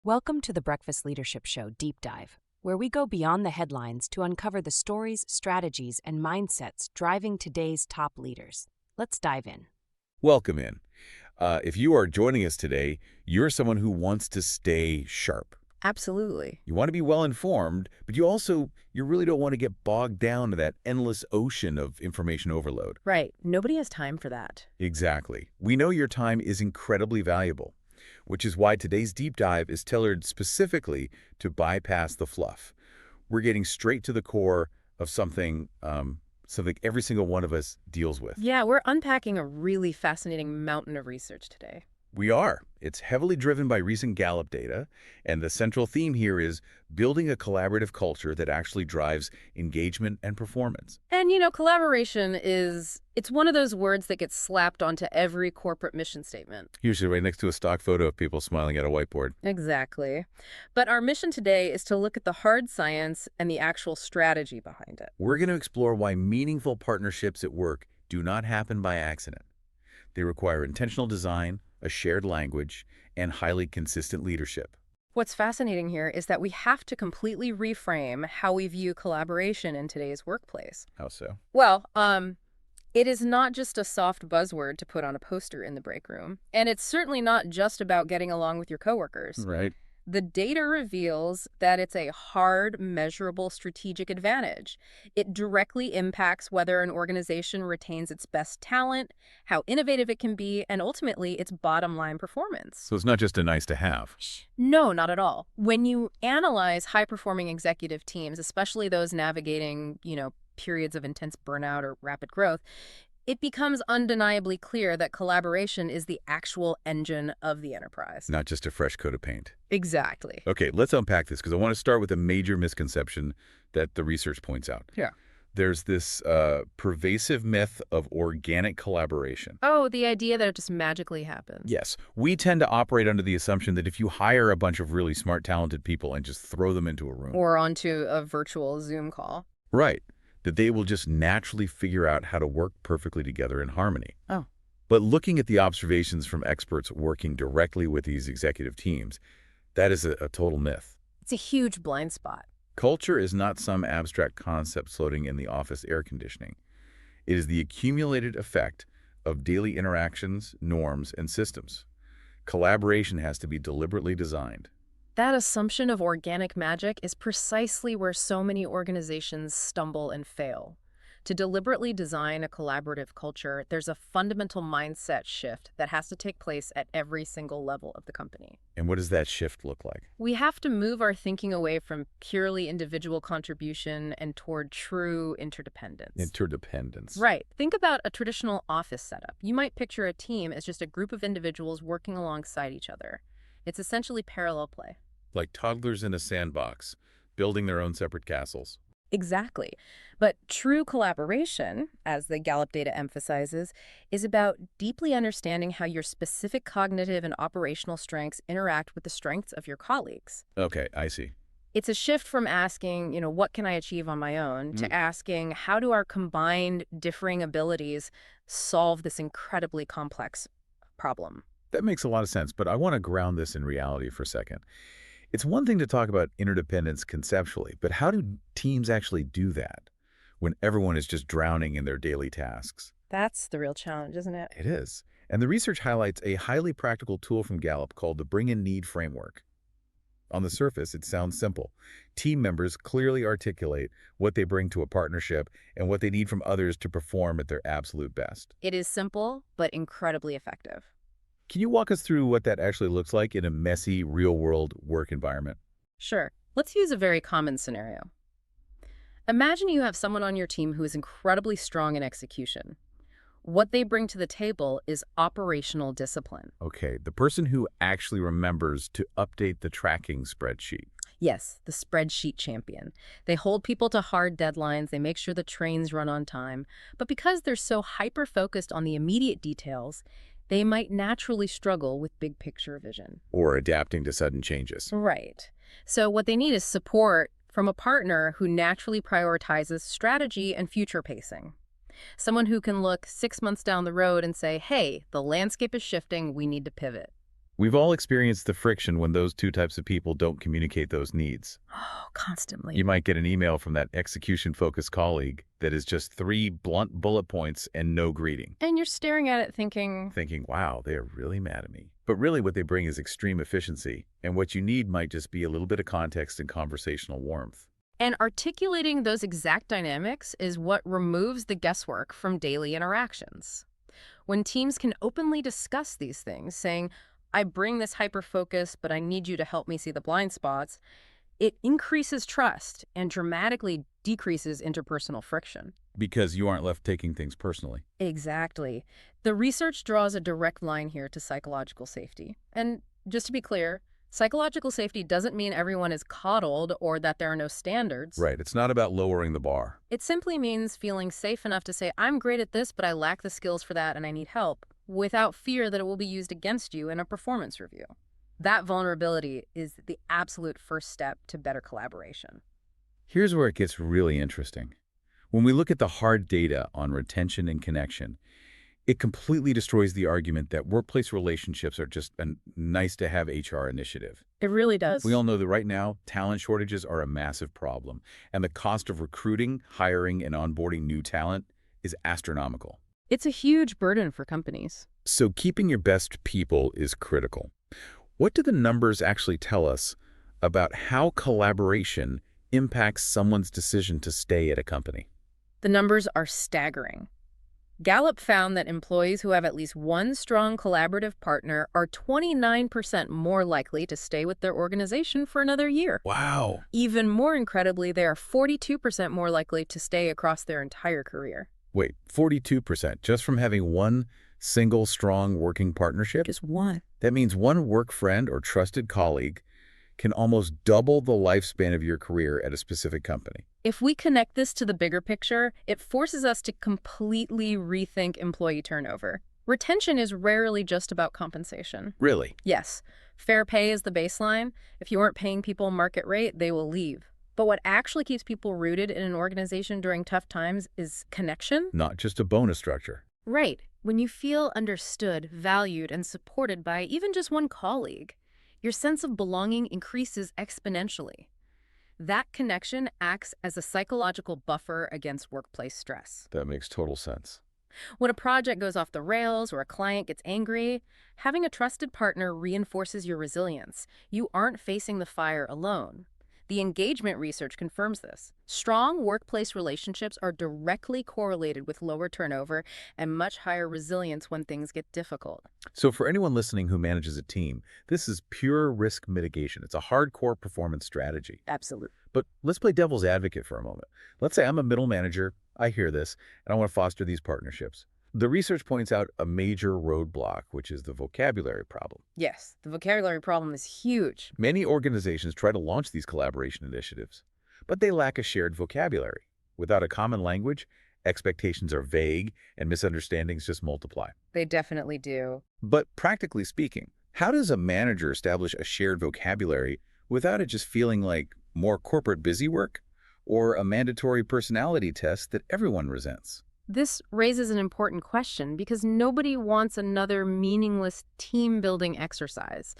Welcome to the Breakfast Leadership Show Deep Dive, where we go beyond the headlines to uncover the stories, strategies, and mindsets driving today's top leaders. Let's dive in. Welcome in. If you are joining us today, you're someone who wants to stay sharp. Absolutely. You want to be well-informed, but you really don't want to get bogged down to that endless ocean of information overload. Right. Nobody has time for that. Exactly. We know your time is incredibly valuable, which is why today's deep dive is tailored specifically to bypass the fluff. We're getting straight to the core of something every single one of us deals with. Yeah, we're unpacking a really fascinating mountain of research today. We are. It's heavily driven by recent Gallup data, and the central theme here is building a collaborative culture that actually drives engagement and performance. And, collaboration it's one of those words that gets slapped onto every corporate mission statement. Usually right next to a stock photo of people smiling at a whiteboard. Exactly. But our mission today is to look at the hard science and the actual strategy behind it. We're going to explore why meaningful partnerships at work do not happen by accident. They require intentional design, a shared language, and highly consistent leadership. What's fascinating here is that we have to completely reframe how we view collaboration in today's workplace. How so? Well, it is not just a soft buzzword to put on a poster in the break room, and it's certainly not just about getting along with your coworkers. Right. The data reveals that it's a hard, measurable strategic advantage. It directly impacts whether an organization retains its best talent, how innovative it can be, and ultimately its bottom line performance. So it's not just a nice to have. No, not at all. When you analyze high-performing executive teams, especially those navigating, periods of intense burnout or rapid growth, it becomes undeniably clear that collaboration is the actual engine of the enterprise. Not just a fresh coat of paint. Exactly. Okay, let's unpack this because I want to start with a major misconception that the research points out. Yeah. There's this pervasive myth of organic collaboration. Oh, the idea that it just magically happens. Yes. We tend to operate under the assumption that if you hire a bunch of really smart, talented people and just throw them into a room. Or onto a virtual Zoom call. Right. That they will just naturally figure out how to work perfectly together in harmony. Oh. But looking at the observations from experts working directly with these executive teams, that is a total myth. It's a huge blind spot. Culture is not some abstract concept floating in the office air conditioning. It is the accumulated effect of daily interactions, norms, and systems. Collaboration has to be deliberately designed. That assumption of organic magic is precisely where so many organizations stumble and fail. To deliberately design a collaborative culture, there's a fundamental mindset shift that has to take place at every single level of the company. And what does that shift look like? We have to move our thinking away from purely individual contribution and toward true interdependence. Interdependence. Right. Think about a traditional office setup. You might picture a team as just a group of individuals working alongside each other. It's essentially parallel play. Like toddlers in a sandbox, building their own separate castles. Exactly. But true collaboration, as the Gallup data emphasizes, is about deeply understanding how your specific cognitive and operational strengths interact with the strengths of your colleagues. Okay, I see. It's a shift from asking, what can I achieve on my own, to asking, how do our combined differing abilities solve this incredibly complex problem? That makes a lot of sense, but I want to ground this in reality for a second. It's one thing to talk about interdependence conceptually, but how do teams actually do that when everyone is just drowning in their daily tasks? That's the real challenge, isn't it? It is. And the research highlights a highly practical tool from Gallup called the Bring in Need framework. On the surface, it sounds simple. Team members clearly articulate what they bring to a partnership and what they need from others to perform at their absolute best. It is simple, but incredibly effective. Can you walk us through what that actually looks like in a messy, real-world work environment? Sure. Let's use a very common scenario. Imagine you have someone on your team who is incredibly strong in execution. What they bring to the table is operational discipline. Okay, the person who actually remembers to update the tracking spreadsheet. Yes, the spreadsheet champion. They hold people to hard deadlines, they make sure the trains run on time, but because they're so hyper-focused on the immediate details, they might naturally struggle with big picture vision. Or adapting to sudden changes. Right. So what they need is support from a partner who naturally prioritizes strategy and future pacing. Someone who can look 6 months down the road and say, hey, the landscape is shifting, we need to pivot. We've all experienced the friction when those two types of people don't communicate those needs. Oh, constantly. You might get an email from that execution-focused colleague that is just 3 blunt bullet points and no greeting. And you're staring at it thinking, Wow, they are really mad at me. But really what they bring is extreme efficiency, and what you need might just be a little bit of context and conversational warmth. and articulating those exact dynamics is what removes the guesswork from daily interactions. When teams can openly discuss these things, saying, I bring this hyper-focus, but I need you to help me see the blind spots, it increases trust and dramatically decreases interpersonal friction. Because you aren't left taking things personally. Exactly. The research draws a direct line here to psychological safety. And just to be clear, psychological safety doesn't mean everyone is coddled or that there are no standards. Right, it's not about lowering the bar. It simply means feeling safe enough to say, I'm great at this, but I lack the skills for that and I need help, without fear that it will be used against you in a performance review. That vulnerability is the absolute first step to better collaboration. Here's where it gets really interesting. When we look at the hard data on retention and connection, it completely destroys the argument that workplace relationships are just a nice-to-have HR initiative. It really does. We all know that right now, talent shortages are a massive problem, and the cost of recruiting, hiring, and onboarding new talent is astronomical. It's a huge burden for companies. So keeping your best people is critical. What do the numbers actually tell us about how collaboration impacts someone's decision to stay at a company? The numbers are staggering. Gallup found that employees who have at least one strong collaborative partner are 29% more likely to stay with their organization for another year. Wow. Even more incredibly, they are 42% more likely to stay across their entire career. Wait, 42% just from having one single strong working partnership? Just one. That means one work friend or trusted colleague can almost double the lifespan of your career at a specific company. If we connect this to the bigger picture, it forces us to completely rethink employee turnover. Retention is rarely just about compensation. Really? Yes, fair pay is the baseline. If you aren't paying people market rate, they will leave. But what actually keeps people rooted in an organization during tough times is connection. Not just a bonus structure. Right. When you feel understood, valued, and supported by even just one colleague, your sense of belonging increases exponentially. That connection acts as a psychological buffer against workplace stress. That makes total sense. When a project goes off the rails or a client gets angry, having a trusted partner reinforces your resilience. You aren't facing the fire alone. The engagement research confirms this. Strong workplace relationships are directly correlated with lower turnover and much higher resilience when things get difficult. So for anyone listening who manages a team, this is pure risk mitigation. It's a hardcore performance strategy. Absolutely. But let's play devil's advocate for a moment. Let's say I'm a middle manager, I hear this, and I want to foster these partnerships. The research points out a major roadblock, which is the vocabulary problem. Yes, the vocabulary problem is huge. Many organizations try to launch these collaboration initiatives, but they lack a shared vocabulary. Without a common language, expectations are vague and misunderstandings just multiply. They definitely do. But practically speaking, how does a manager establish a shared vocabulary without it just feeling like more corporate busy work or a mandatory personality test that everyone resents? This raises an important question because nobody wants another meaningless team-building exercise.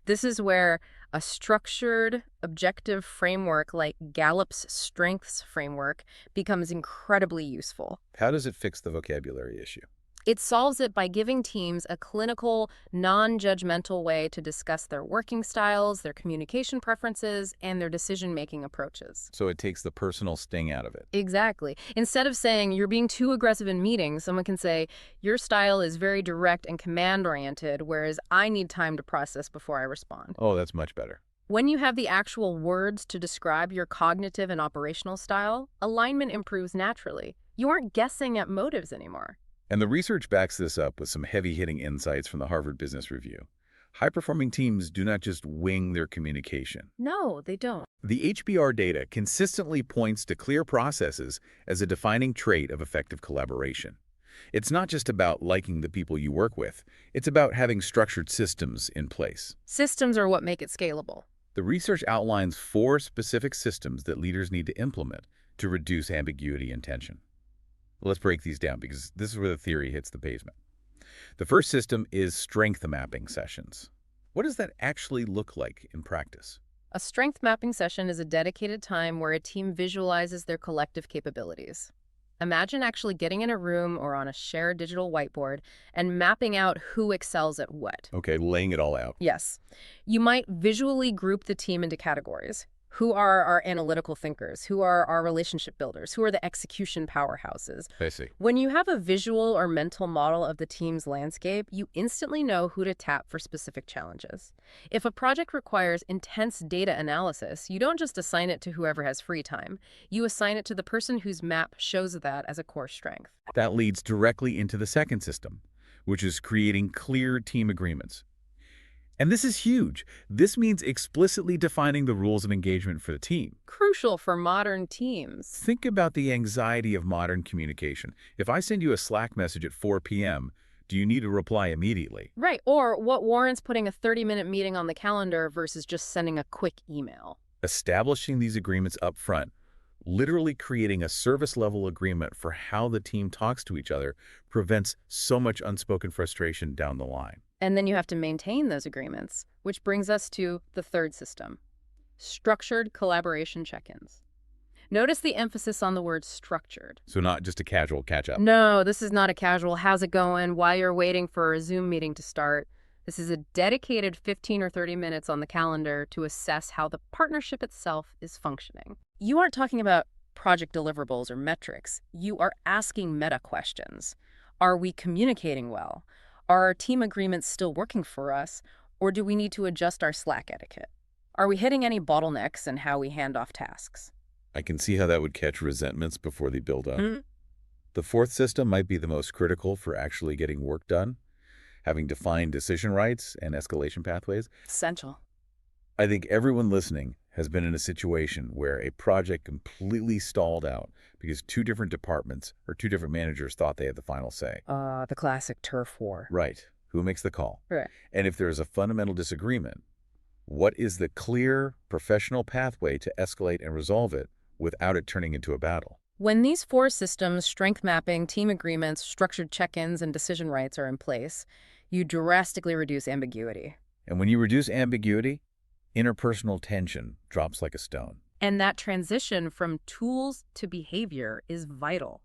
This is where a structured, objective framework like Gallup's Strengths Framework becomes incredibly useful. How does it fix the vocabulary issue? It solves it by giving teams a clinical, non-judgmental way to discuss their working styles, their communication preferences, and their decision-making approaches. So it takes the personal sting out of it. Exactly. Instead of saying, you're being too aggressive in meetings, someone can say, your style is very direct and command-oriented, whereas I need time to process before I respond. Oh, that's much better. When you have the actual words to describe your cognitive and operational style, alignment improves naturally. You aren't guessing at motives anymore. And the research backs this up with some heavy-hitting insights from the Harvard Business Review. High-performing teams do not just wing their communication. No, they don't. The HBR data consistently points to clear processes as a defining trait of effective collaboration. It's not just about liking the people you work with. It's about having structured systems in place. Systems are what make it scalable. The research outlines 4 specific systems that leaders need to implement to reduce ambiguity and tension. Let's break these down because this is where the theory hits the pavement. The first system is strength mapping sessions. What does that actually look like in practice? A strength mapping session is a dedicated time where a team visualizes their collective capabilities. Imagine actually getting in a room or on a shared digital whiteboard and mapping out who excels at what. Okay, laying it all out. Yes. You might visually group the team into categories. Who are our analytical thinkers? Who are our relationship builders? Who are the execution powerhouses? I see. When you have a visual or mental model of the team's landscape, you instantly know who to tap for specific challenges. If a project requires intense data analysis, you don't just assign it to whoever has free time. You assign it to the person whose map shows that as a core strength. That leads directly into the second system, which is creating clear team agreements. And this is huge. This means explicitly defining the rules of engagement for the team. Crucial for modern teams. Think about the anxiety of modern communication. If I send you a Slack message at 4 p.m., do you need to reply immediately? Right, or what warrants putting a 30-minute meeting on the calendar versus just sending a quick email? Establishing these agreements up front, literally creating a service-level agreement for how the team talks to each other, prevents so much unspoken frustration down the line. And then you have to maintain those agreements, which brings us to the third system, structured collaboration check-ins. Notice the emphasis on the word structured. So not just a casual catch-up. No, this is not a casual, how's it going, while you're waiting for a Zoom meeting to start. This is a dedicated 15 or 30 minutes on the calendar to assess how the partnership itself is functioning. You aren't talking about project deliverables or metrics. You are asking meta questions. Are we communicating well? Are our team agreements still working for us, or do we need to adjust our Slack etiquette? Are we hitting any bottlenecks in how we hand off tasks? I can see how that would catch resentments before they build up. Mm-hmm. The fourth system might be the most critical for actually getting work done, having defined decision rights and escalation pathways. Essential. I think everyone listening has been in a situation where a project completely stalled out because two different departments or two different managers thought they had the final say. The classic turf war. Right. Who makes the call? Right. And if there is a fundamental disagreement, what is the clear professional pathway to escalate and resolve it without it turning into a battle? When these four systems, strength mapping, team agreements, structured check-ins, and decision rights are in place, you drastically reduce ambiguity. And when you reduce ambiguity, interpersonal tension drops like a stone. And that transition from tools to behavior is vital.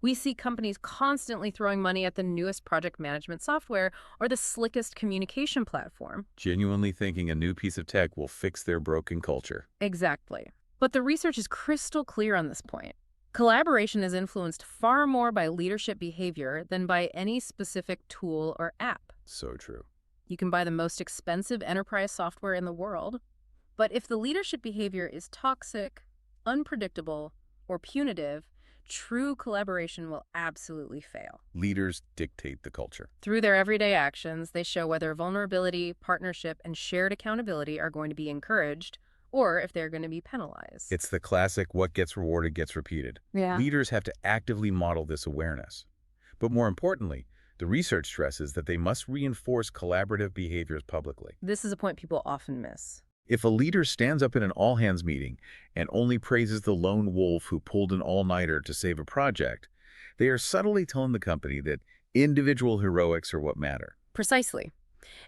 We see companies constantly throwing money at the newest project management software or the slickest communication platform. Genuinely thinking a new piece of tech will fix their broken culture. Exactly. But the research is crystal clear on this point. Collaboration is influenced far more by leadership behavior than by any specific tool or app. So true. You can buy the most expensive enterprise software in the world, but if the leadership behavior is toxic, unpredictable, or punitive, true collaboration will absolutely fail. Leaders dictate the culture. Through their everyday actions, they show whether vulnerability, partnership, and shared accountability are going to be encouraged or if they're going to be penalized. It's the classic what gets rewarded gets repeated. Yeah. Leaders have to actively model this awareness. But more importantly, the research stresses that they must reinforce collaborative behaviors publicly. This is a point people often miss. If a leader stands up in an all-hands meeting and only praises the lone wolf who pulled an all-nighter to save a project, they are subtly telling the company that individual heroics are what matter. Precisely.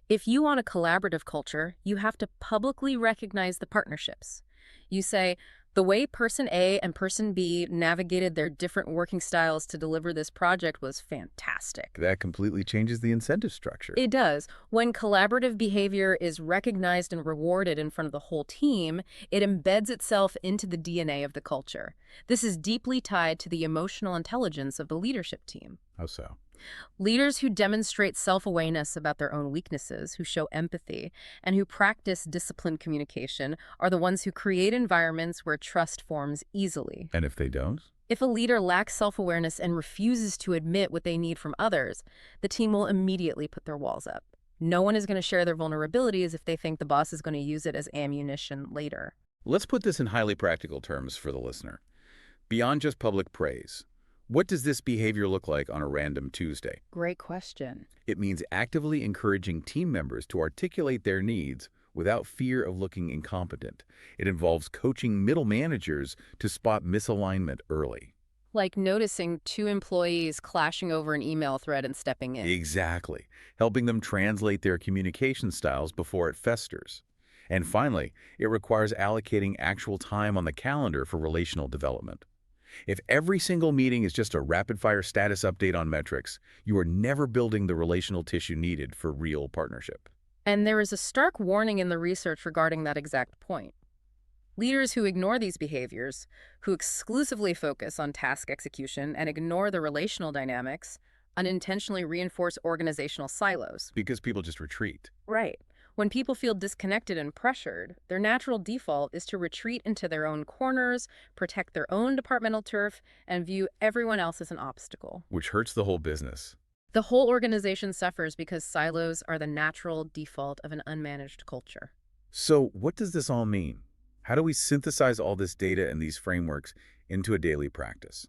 If you want a collaborative culture, you have to publicly recognize the partnerships. You say, the way person A and person B navigated their different working styles to deliver this project was fantastic. That completely changes the incentive structure. It does. When collaborative behavior is recognized and rewarded in front of the whole team, it embeds itself into the DNA of the culture. This is deeply tied to the emotional intelligence of the leadership team. How so? Leaders who demonstrate self-awareness about their own weaknesses, who show empathy, and who practice disciplined communication are the ones who create environments where trust forms easily. And if they don't? If a leader lacks self-awareness and refuses to admit what they need from others, the team will immediately put their walls up. No one is going to share their vulnerabilities if they think the boss is going to use it as ammunition later. Let's put this in highly practical terms for the listener. Beyond just public praise, what does this behavior look like on a random Tuesday? Great question. It means actively encouraging team members to articulate their needs without fear of looking incompetent. It involves coaching middle managers to spot misalignment early. Like noticing two employees clashing over an email thread and stepping in. Exactly. Helping them translate their communication styles before it festers. And finally, it requires allocating actual time on the calendar for relational development. If every single meeting is just a rapid-fire status update on metrics, you are never building the relational tissue needed for real partnership. And there is a stark warning in the research regarding that exact point. Leaders who ignore these behaviors, who exclusively focus on task execution and ignore the relational dynamics, unintentionally reinforce organizational silos. Because people just retreat. Right. When people feel disconnected and pressured, their natural default is to retreat into their own corners, protect their own departmental turf, and view everyone else as an obstacle. Which hurts the whole business. The whole organization suffers because silos are the natural default of an unmanaged culture. So what does this all mean? How do we synthesize all this data and these frameworks into a daily practice?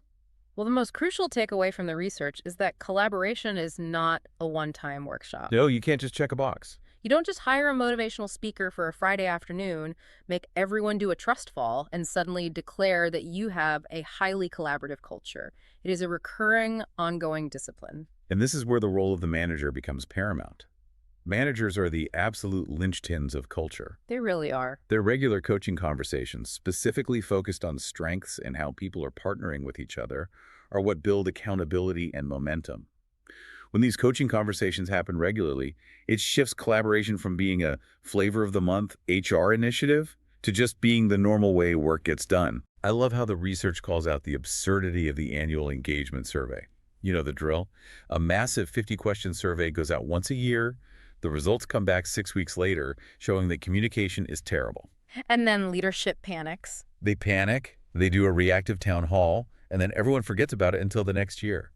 Well, the most crucial takeaway from the research is that collaboration is not a one-time workshop. No, you can't just check a box. You don't just hire a motivational speaker for a Friday afternoon, make everyone do a trust fall, and suddenly declare that you have a highly collaborative culture. It is a recurring, ongoing discipline. And this is where the role of the manager becomes paramount. Managers are the absolute linchpins of culture. They really are. Their regular coaching conversations, specifically focused on strengths and how people are partnering with each other, are what build accountability and momentum. When these coaching conversations happen regularly, it shifts collaboration from being a flavor of the month HR initiative to just being the normal way work gets done. I love how the research calls out the absurdity of the annual engagement survey. You know the drill. A massive 50-question survey goes out once a year. The results come back 6 weeks later, showing that communication is terrible. And then leadership panics. They panic, they do a reactive town hall, and then everyone forgets about it until the next year.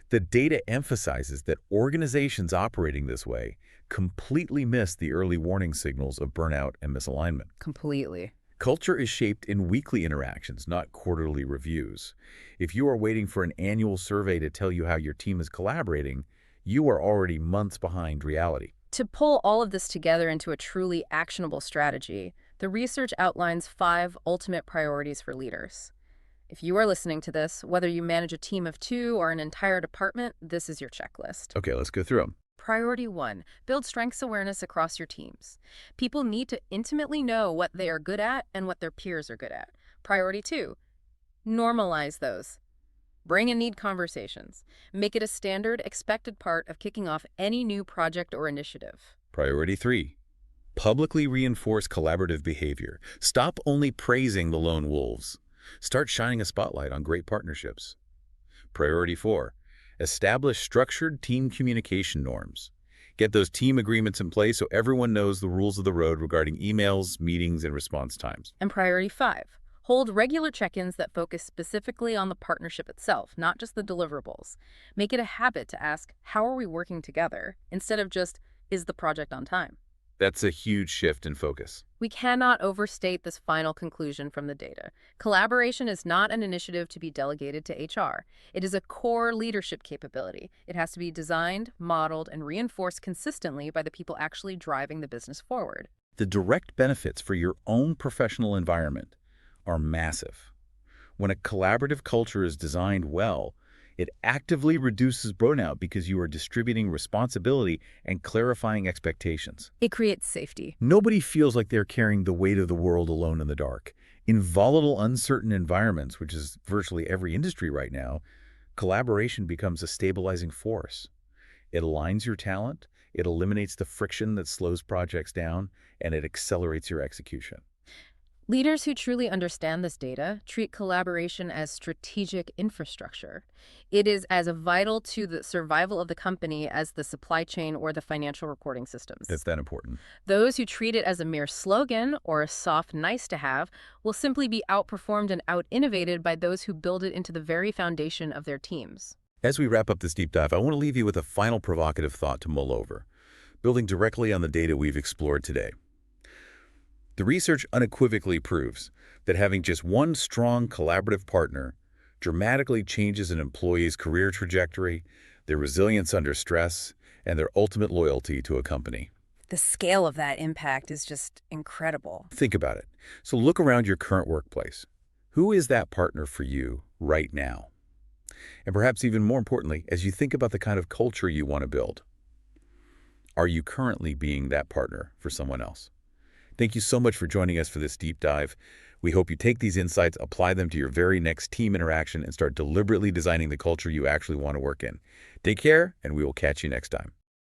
The data emphasizes that organizations operating this way completely miss the early warning signals of burnout and misalignment. Completely. Culture is shaped in weekly interactions, not quarterly reviews. If you are waiting for an annual survey to tell you how your team is collaborating, you are already months behind reality. To pull all of this together into a truly actionable strategy, the research outlines 5 ultimate priorities for leaders. If you are listening to this, whether you manage a team of 2 or an entire department, this is your checklist. Okay, let's go through them. Priority 1, build strengths awareness across your teams. People need to intimately know what they are good at and what their peers are good at. Priority 2, normalize those. Bring in need conversations. Make it a standard, expected part of kicking off any new project or initiative. Priority 3, publicly reinforce collaborative behavior. Stop only praising the lone wolves. Start shining a spotlight on great partnerships. Priority 4, establish structured team communication norms. Get those team agreements in place so everyone knows the rules of the road regarding emails, meetings, and response times. And priority 5, hold regular check-ins that focus specifically on the partnership itself, not just the deliverables. Make it a habit to ask, how are we working together, instead of just, is the project on time? That's a huge shift in focus. We cannot overstate this final conclusion from the data. Collaboration is not an initiative to be delegated to HR. It is a core leadership capability. It has to be designed, modeled, and reinforced consistently by the people actually driving the business forward. The direct benefits for your own professional environment are massive. When a collaborative culture is designed well, it actively reduces burnout because you are distributing responsibility and clarifying expectations. It creates safety. Nobody feels like they're carrying the weight of the world alone in the dark. In volatile, uncertain environments, which is virtually every industry right now, collaboration becomes a stabilizing force. It aligns your talent, it eliminates the friction that slows projects down, and it accelerates your execution. Leaders who truly understand this data treat collaboration as strategic infrastructure. It is as vital to the survival of the company as the supply chain or the financial reporting systems. It's that important. Those who treat it as a mere slogan or a soft nice-to-have will simply be outperformed and out-innovated by those who build it into the very foundation of their teams. As we wrap up this deep dive, I want to leave you with a final provocative thought to mull over, building directly on the data we've explored today. The research unequivocally proves that having just one strong collaborative partner dramatically changes an employee's career trajectory, their resilience under stress, and their ultimate loyalty to a company. The scale of that impact is just incredible. Think about it. So look around your current workplace. Who is that partner for you right now? And perhaps even more importantly, as you think about the kind of culture you want to build, are you currently being that partner for someone else? Thank you so much for joining us for this deep dive. We hope you take these insights, apply them to your very next team interaction, and start deliberately designing the culture you actually want to work in. Take care, and we will catch you next time.